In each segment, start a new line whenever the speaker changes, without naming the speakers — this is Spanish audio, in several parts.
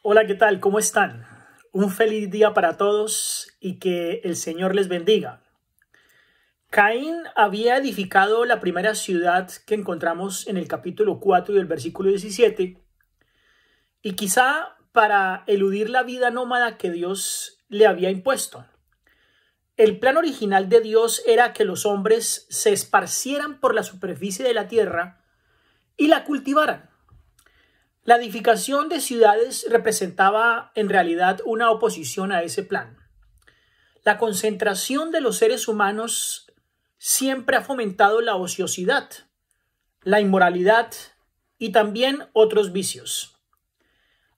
Hola, ¿qué tal? ¿Cómo están? Un feliz día para todos y que el Señor les bendiga. Caín había edificado la primera ciudad que encontramos en el capítulo 4 y el versículo 17, y quizá para eludir la vida nómada que Dios le había impuesto. El plan original de Dios era que los hombres se esparcieran por la superficie de la tierra y la cultivaran. La edificación de ciudades representaba en realidad una oposición a ese plan. La concentración de los seres humanos siempre ha fomentado la ociosidad, la inmoralidad y también otros vicios.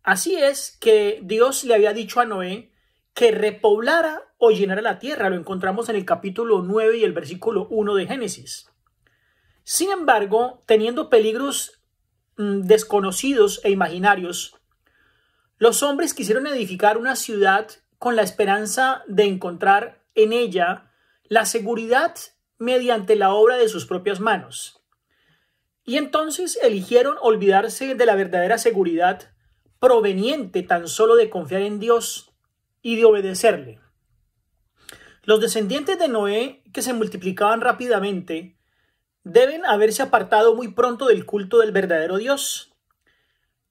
Así es que Dios le había dicho a Noé que repoblara o llenara la tierra. Lo encontramos en el capítulo 9 y el versículo 1 de Génesis. Sin embargo, teniendo peligros desconocidos e imaginarios, los hombres quisieron edificar una ciudad con la esperanza de encontrar en ella la seguridad mediante la obra de sus propias manos. Y entonces eligieron olvidarse de la verdadera seguridad proveniente tan solo de confiar en Dios y de obedecerle. Los descendientes de Noé, que se multiplicaban rápidamente, deben haberse apartado muy pronto del culto del verdadero Dios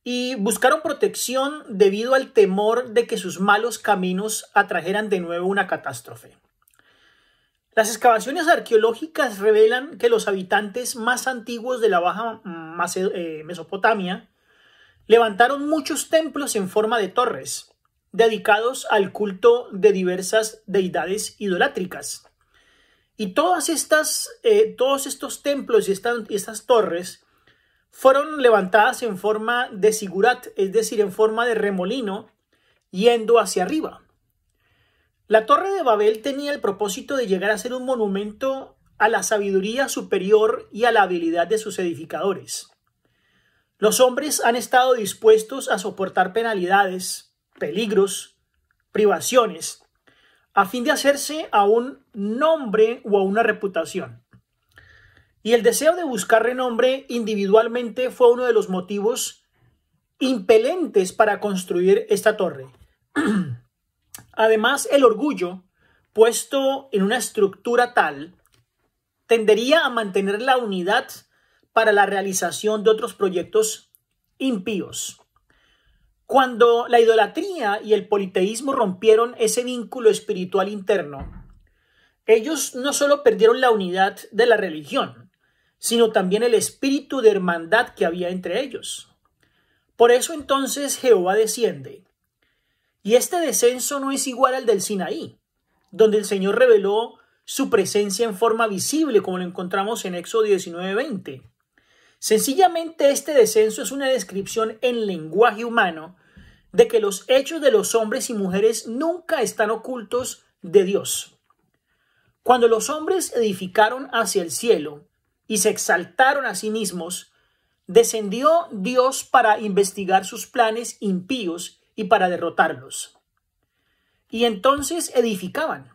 y buscaron protección debido al temor de que sus malos caminos atrajeran de nuevo una catástrofe. Las excavaciones arqueológicas revelan que los habitantes más antiguos de la Baja Mesopotamia levantaron muchos templos en forma de torres, dedicados al culto de diversas deidades idolátricas. Y todos estos templos y estas torres fueron levantadas en forma de sigurat, es decir, en forma de remolino, yendo hacia arriba. La Torre de Babel tenía el propósito de llegar a ser un monumento a la sabiduría superior y a la habilidad de sus edificadores. Los hombres han estado dispuestos a soportar penalidades, peligros, privaciones, a fin de hacerse a un nombre o a una reputación. Y el deseo de buscar renombre individualmente fue uno de los motivos impelentes para construir esta torre. Además, el orgullo, puesto en una estructura tal, tendería a mantener la unidad para la realización de otros proyectos impíos. Cuando la idolatría y el politeísmo rompieron ese vínculo espiritual interno, ellos no solo perdieron la unidad de la religión, sino también el espíritu de hermandad que había entre ellos. Por eso entonces Jehová desciende. Y este descenso no es igual al del Sinaí, donde el Señor reveló su presencia en forma visible, como lo encontramos en Éxodo 19:20. Sencillamente este descenso es una descripción en lenguaje humano de que los hechos de los hombres y mujeres nunca están ocultos de Dios. Cuando los hombres edificaron hacia el cielo y se exaltaron a sí mismos, descendió Dios para investigar sus planes impíos y para derrotarlos. Y entonces edificaban.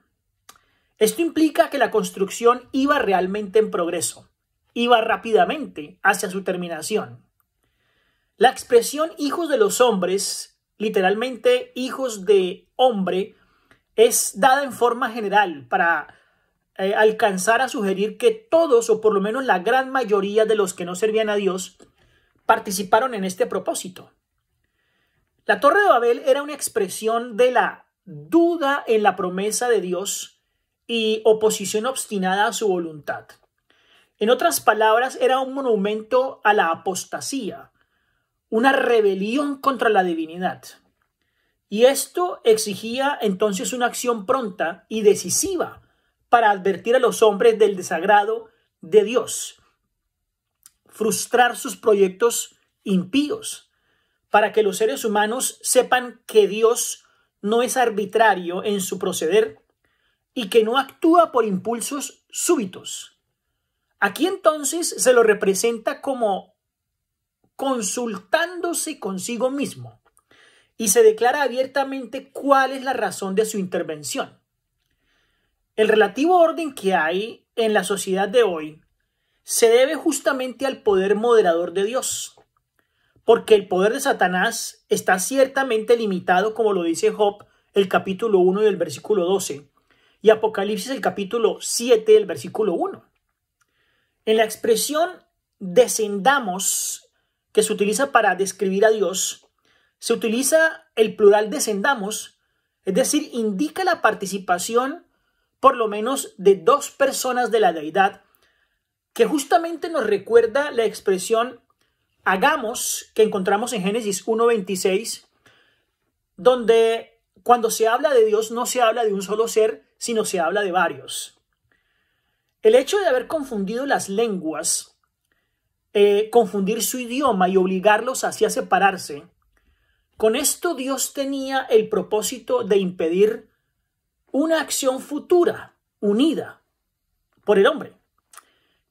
Esto implica que la construcción iba realmente en progreso. Iba rápidamente hacia su terminación. La expresión hijos de los hombres, literalmente hijos de hombre, es dada en forma general para alcanzar a sugerir que todos, o por lo menos la gran mayoría de los que no servían a Dios, participaron en este propósito. La Torre de Babel era una expresión de la duda en la promesa de Dios y oposición obstinada a su voluntad. En otras palabras, era un monumento a la apostasía, una rebelión contra la divinidad. Y esto exigía entonces una acción pronta y decisiva para advertir a los hombres del desagrado de Dios, frustrar sus proyectos impíos, para que los seres humanos sepan que Dios no es arbitrario en su proceder y que no actúa por impulsos súbitos. Aquí entonces se lo representa como consultándose consigo mismo y se declara abiertamente cuál es la razón de su intervención. El relativo orden que hay en la sociedad de hoy se debe justamente al poder moderador de Dios. porque el poder de Satanás está ciertamente limitado, como lo dice Job, el capítulo 1 y el versículo 12, y Apocalipsis, el capítulo 7, el versículo 1. En la expresión descendamos, que se utiliza para describir a Dios, se utiliza el plural descendamos, es decir, indica la participación por lo menos de dos personas de la deidad, que justamente nos recuerda la expresión hagamos que encontramos en Génesis 1:26, donde cuando se habla de Dios no se habla de un solo ser, sino se habla de varios. El hecho de haber confundido las lenguas, confundir su idioma y obligarlos así a separarse, con esto Dios tenía el propósito de impedir una acción futura, unida por el hombre.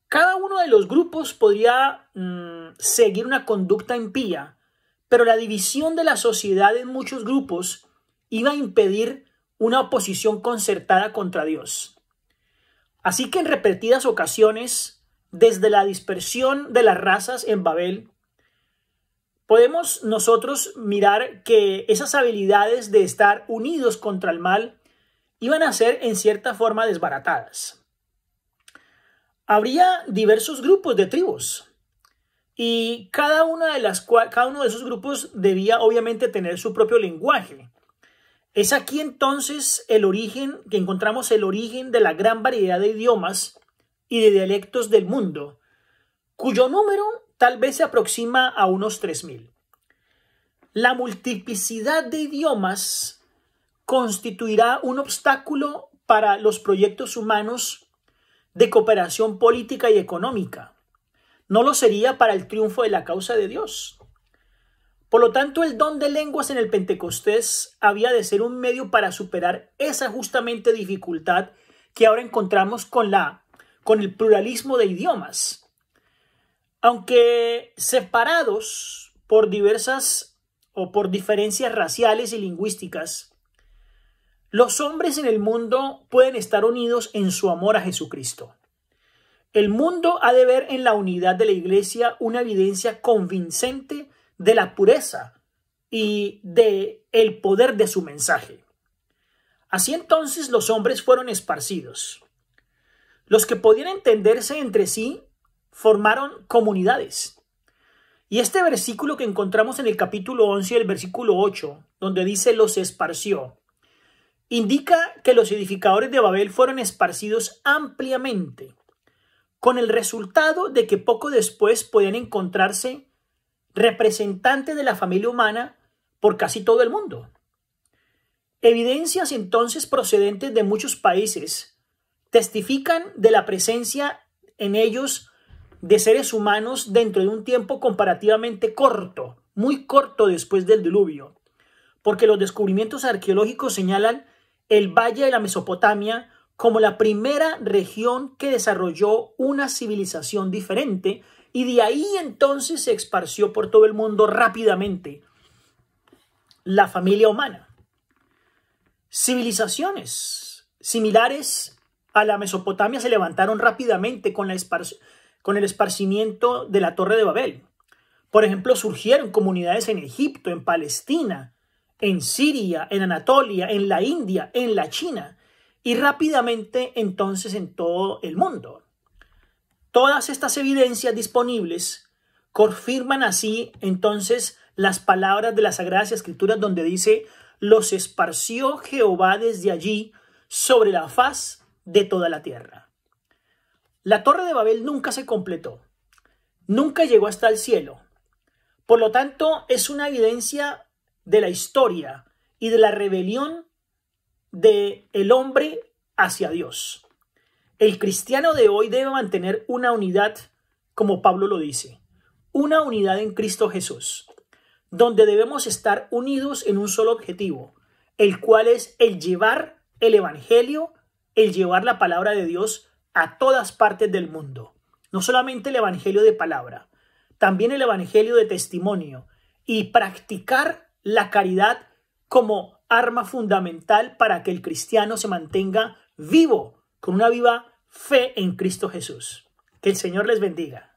Cada uno de los grupos podría seguir una conducta impía, pero la división de la sociedad en muchos grupos iba a impedir una oposición concertada contra Dios. Así que en repetidas ocasiones, desde la dispersión de las razas en Babel, podemos nosotros mirar que esas habilidades de estar unidos contra el mal iban a ser en cierta forma desbaratadas. Habría diversos grupos de tribus y cada uno de esos grupos debía obviamente tener su propio lenguaje. Es aquí entonces que encontramos el origen de la gran variedad de idiomas y de dialectos del mundo, cuyo número tal vez se aproxima a unos 3000. La multiplicidad de idiomas constituirá un obstáculo para los proyectos humanos de cooperación política y económica. No lo sería para el triunfo de la causa de Dios. Por lo tanto, el don de lenguas en el Pentecostés había de ser un medio para superar esa justamente dificultad que ahora encontramos con el pluralismo de idiomas. Aunque separados por por diferencias raciales y lingüísticas, los hombres en el mundo pueden estar unidos en su amor a Jesucristo. El mundo ha de ver en la unidad de la iglesia una evidencia convincente de la pureza y de el poder de su mensaje. Así entonces los hombres fueron esparcidos. Los que podían entenderse entre sí formaron comunidades. Y este versículo que encontramos en el capítulo 11 y el versículo 8, donde dice los esparció, indica que los edificadores de Babel fueron esparcidos ampliamente, con el resultado de que poco después podían encontrarse representantes de la familia humana por casi todo el mundo. Evidencias entonces procedentes de muchos países testifican de la presencia en ellos de seres humanos dentro de un tiempo comparativamente corto, muy corto después del diluvio, porque los descubrimientos arqueológicos señalan el Valle de la Mesopotamia como la primera región que desarrolló una civilización diferente, y de ahí entonces se esparció por todo el mundo rápidamente la familia humana. Civilizaciones similares a la Mesopotamia se levantaron rápidamente con el esparcimiento de la Torre de Babel. Por ejemplo, surgieron comunidades en Egipto, en Palestina, en Siria, en Anatolia, en la India, en la China y rápidamente entonces en todo el mundo. Todas estas evidencias disponibles confirman así entonces las palabras de las Sagradas Escrituras donde dice: los esparció Jehová desde allí sobre la faz de toda la tierra. La Torre de Babel nunca se completó, nunca llegó hasta el cielo. Por lo tanto, es una evidencia de la historia y de la rebelión del hombre hacia Dios. El cristiano de hoy debe mantener una unidad, como Pablo lo dice, una unidad en Cristo Jesús, donde debemos estar unidos en un solo objetivo, el cual es el llevar el evangelio, el llevar la palabra de Dios a todas partes del mundo. No solamente el evangelio de palabra, también el evangelio de testimonio, y practicar la caridad como arma fundamental para que el cristiano se mantenga vivo, con una viva fe en Cristo Jesús. Que el Señor les bendiga.